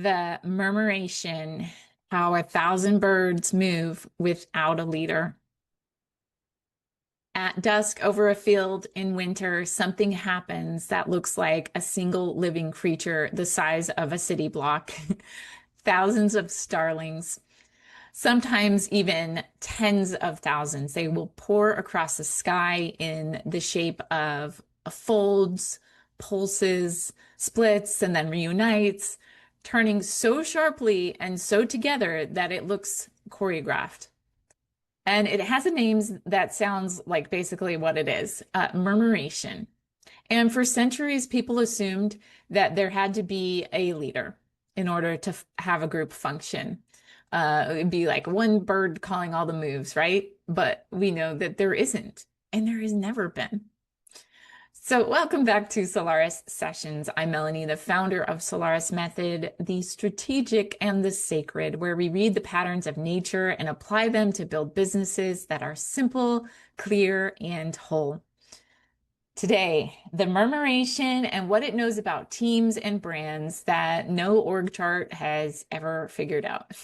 the murmuration, how 1,000 birds move without a leader. At dusk over a field in winter, something happens that looks like a single living creature the size of a city block. Thousands of starlings, sometimes even tens of thousands. They will pour across the sky in the shape of folds, pulses, splits, and then reunites, turning so sharply and so together that it looks choreographed. And it has a name that sounds like basically what it is, murmuration. And for centuries, people assumed that there had to be a leader in order to have a group function. It'd be like one bird calling all the moves, right? But we know that there isn't, and there has never been. So welcome back to Solaris Sessions. I'm Melanie, the founder of Solaris Method, the strategic and the sacred, where we read the patterns of nature and apply them to build businesses that are simple, clear, and whole. Today, the murmuration and what it knows about teams and brands that no org chart has ever figured out.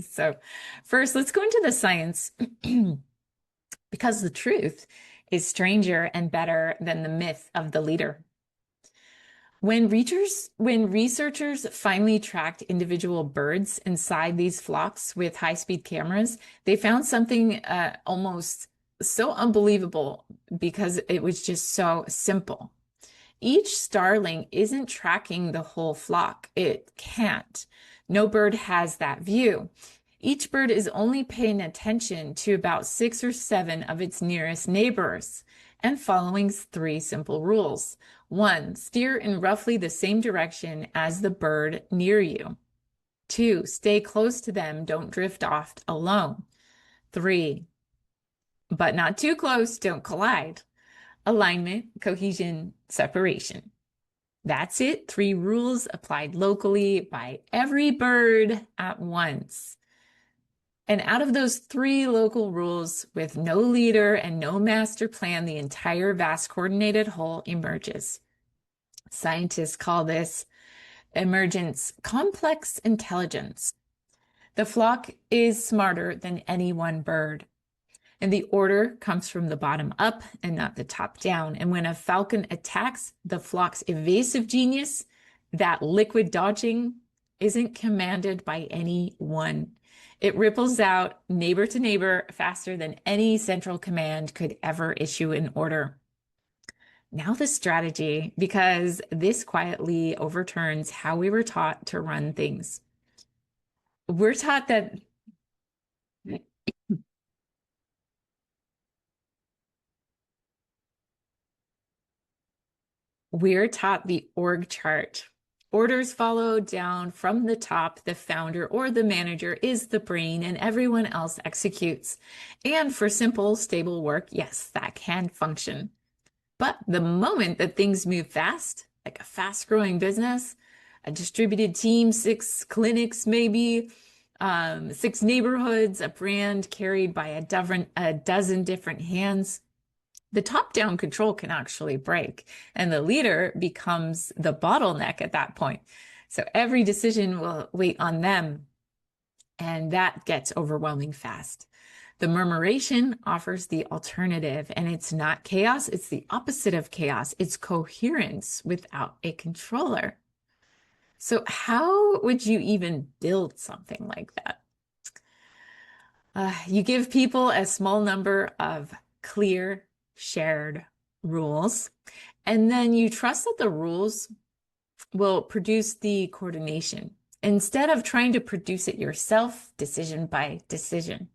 So first, let's go into the science because the truth is stranger and better than the myth of the leader. When researchers finally tracked individual birds inside these flocks with high-speed cameras, they found something almost so unbelievable because it was just so simple. Each starling isn't tracking the whole flock. It can't. No bird has that view. Each bird is only paying attention to about 6 or 7 of its nearest neighbors and following 3 simple rules. 1, steer in roughly the same direction as the bird near you. 2, stay close to them, don't drift off alone. 3, but not too close, don't collide. Alignment, cohesion, separation. That's it. 3 rules applied locally by every bird at once. And out of those 3 local rules, with no leader and no master plan, the entire vast coordinated whole emerges. Scientists call this emergence complex intelligence. The flock is smarter than any one bird. And the order comes from the bottom up and not the top down. And when a falcon attacks, the flock's evasive genius, that liquid dodging, isn't commanded by any one. It ripples out neighbor to neighbor faster than any central command could ever issue an order. Now the strategy, because this quietly overturns how we were taught to run things. We're taught that we're taught the org chart. Orders follow down from the top. The founder or the manager is the brain and everyone else executes. And for simple, stable work, yes, that can function. But the moment that things move fast, like a fast-growing business, a distributed team, 6 clinics maybe, 6 neighborhoods, a brand carried by a dozen different hands, the top-down control can actually break, and the leader becomes the bottleneck at that point. So every decision will wait on them, and that gets overwhelming fast. The murmuration offers the alternative, and it's not chaos, it's the opposite of chaos. It's coherence without a controller. So how would you even build something like that? You give people a small number of clear, shared rules, and then you trust that the rules will produce the coordination instead of trying to produce it yourself, decision by decision.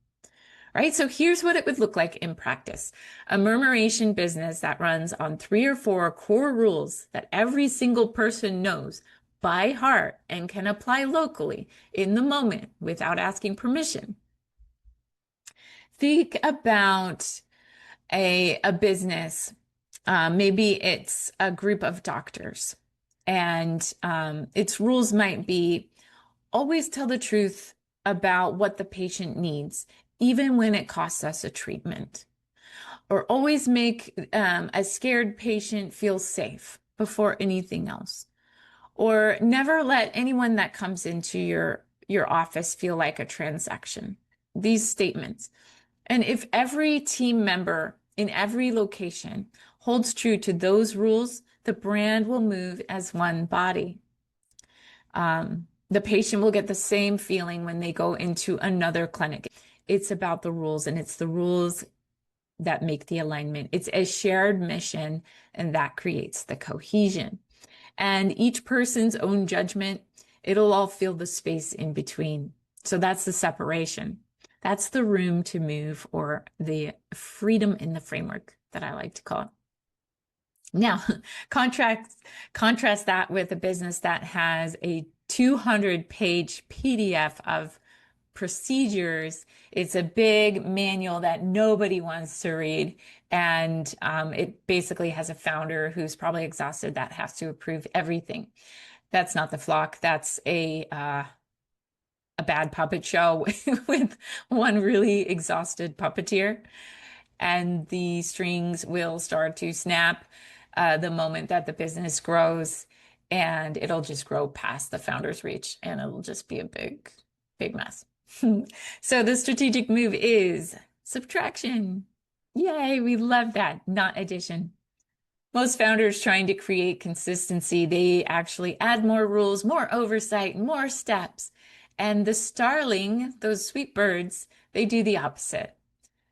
Right? So here's what it would look like in practice. A murmuration business that runs on 3 or 4 core rules that every single person knows by heart and can apply locally in the moment without asking permission. Think about a business. Maybe it's a group of doctors, and its rules might be always tell the truth about what the patient needs, even when it costs us a treatment. Or always make a scared patient feel safe before anything else. Or never let anyone that comes into your office feel like a transaction. These statements. And if every team member in every location holds true to those rules, the brand will move as one body. The patient will get the same feeling when they go into another clinic. It's about the rules, and it's the rules that make the alignment. It's a shared mission, and that creates the cohesion. And each person's own judgment, it'll all fill the space in between. So that's the separation. That's the room to move, or the freedom in the framework that I like to call it. Now, contrast that with a business that has a 200-page PDF of procedures. It's a big manual that nobody wants to read. And it basically has a founder who's probably exhausted that has to approve everything. That's not the flock. That's a bad puppet show with one really exhausted puppeteer. And the strings will start to snap the moment that the business grows, and it'll just grow past the founder's reach, and it'll just be a big, big mess. So the strategic move is subtraction. Yay, we love that, not addition. Most founders trying to create consistency, they actually add more rules, more oversight, more steps. And the starling, those sweet birds, they do the opposite.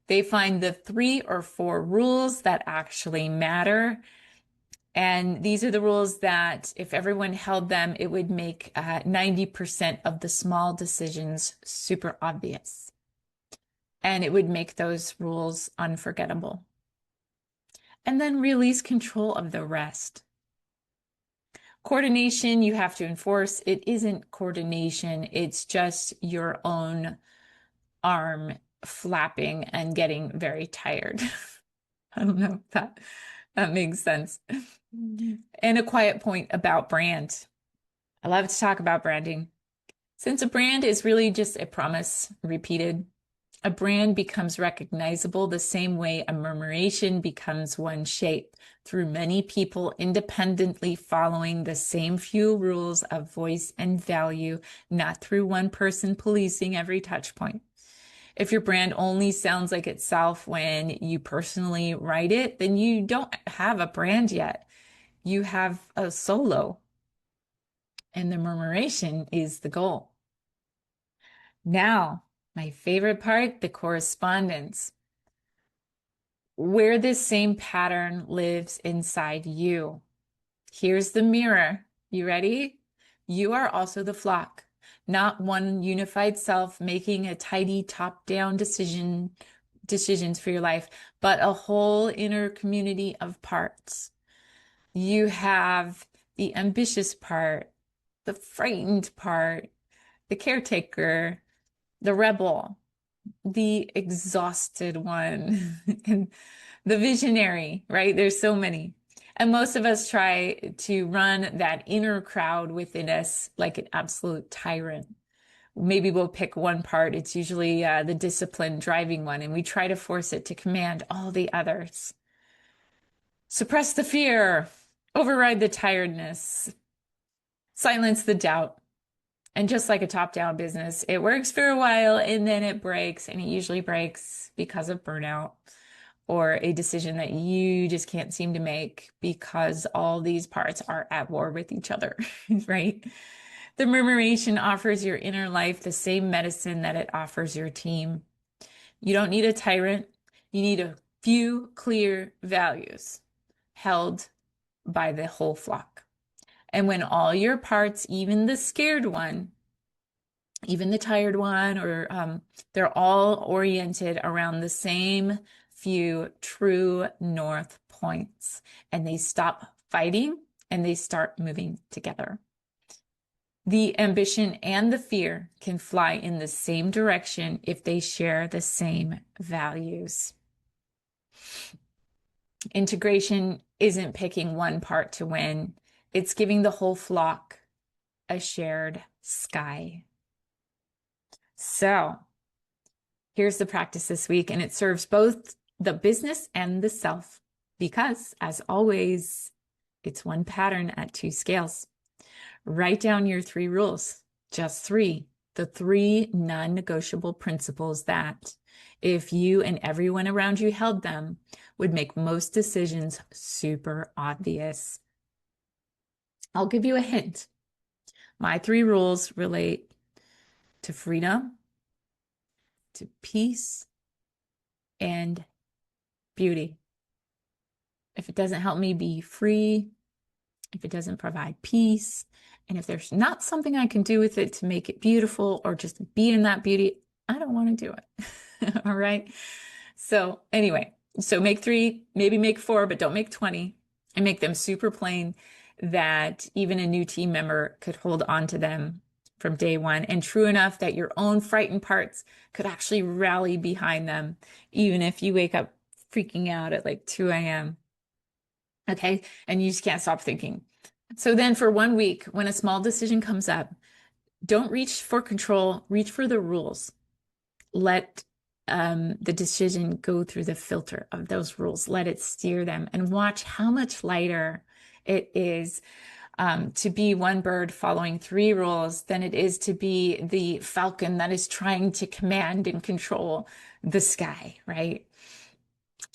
They find the 3 or 4 rules that actually matter. And these are the rules that if everyone held them, it would make 90% of the small decisions super obvious. And it would make those rules unforgettable. And then release control of the rest. Coordination, you have to enforce. It isn't coordination. It's just your own arm flapping and getting very tired. I don't know if that makes sense. And a quiet point about brand. I love to talk about branding. Since a brand is really just a promise repeated, a brand becomes recognizable the same way a murmuration becomes one shape, through many people independently following the same few rules of voice and value, not through one person policing every touch point. If your brand only sounds like itself when you personally write it, then you don't have a brand yet. You have a solo, and the murmuration is the goal. Now, my favorite part, the correspondence, where this same pattern lives inside you. Here's the mirror. You ready? You are also the flock, not one unified self making a tidy top-down decisions for your life, but a whole inner community of parts. You have the ambitious part, the frightened part, the caretaker, the rebel, the exhausted one, and the visionary, right? There's so many. And most of us try to run that inner crowd within us like an absolute tyrant. Maybe we'll pick one part. It's usually the disciplined driving one, and we try to force it to command all the others. Suppress the fear, override the tiredness, silence the doubt. And just like a top-down business, it works for a while and then it breaks, and it usually breaks because of burnout or a decision that you just can't seem to make because all these parts are at war with each other, right? The murmuration offers your inner life the same medicine that it offers your team. You don't need a tyrant. You need a few clear values held by the whole flock. And when all your parts, even the scared one, even the tired one, or they're all oriented around the same few true north points, and they stop fighting and they start moving together. The ambition and the fear can fly in the same direction if they share the same values. Integration isn't picking one part to win. It's giving the whole flock a shared sky. So here's the practice this week, and it serves both the business and the self because, as always, it's one pattern at 2 scales. Write down your three rules, just three, the three non-negotiable principles that, if you and everyone around you held them, would make most decisions super obvious. I'll give you a hint. My three rules relate to freedom, to peace, and beauty. If it doesn't help me be free, if it doesn't provide peace, and if there's not something I can do with it to make it beautiful or just be in that beauty, I don't want to do it. All right. So anyway, so make three, maybe make four, but don't make 20, and make them super plain that even a new team member could hold on to them from day one, and true enough that your own frightened parts could actually rally behind them, even if you wake up freaking out at like 2 a.m. Okay. And you just can't stop thinking. So then for 1 week, when a small decision comes up, don't reach for control, reach for the rules. Let the decision go through the filter of those rules. Let it steer them, and watch how much lighter it is to be one bird following three rules than it is to be the falcon that is trying to command and control the sky, right?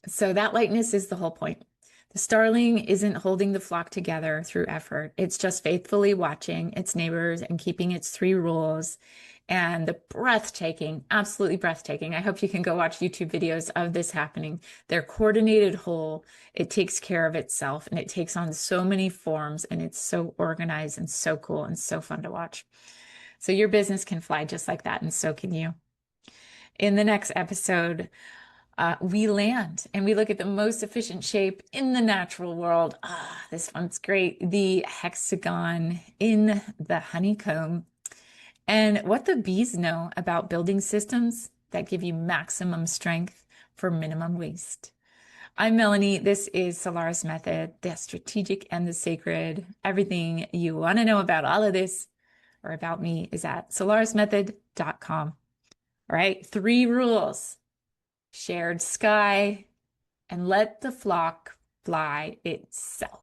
So that lightness is the whole point. The starling isn't holding the flock together through effort. It's just faithfully watching its neighbors and keeping its three rules. And the breathtaking, absolutely breathtaking. I hope you can go watch YouTube videos of this happening. Their coordinated whole, it takes care of itself, and it takes on so many forms, and it's so organized and so cool and so fun to watch. So your business can fly just like that, and so can you. In the next episode, we land and we look at the most efficient shape in the natural world. This one's great. The hexagon in the honeycomb, and what the bees know about building systems that give you maximum strength for minimum waste. I'm Melanie. This is Solaris Method, the strategic and the sacred. Everything you want to know about all of this or about me is at solarismethod.com. All right, three rules: shared sky, and let the flock fly itself.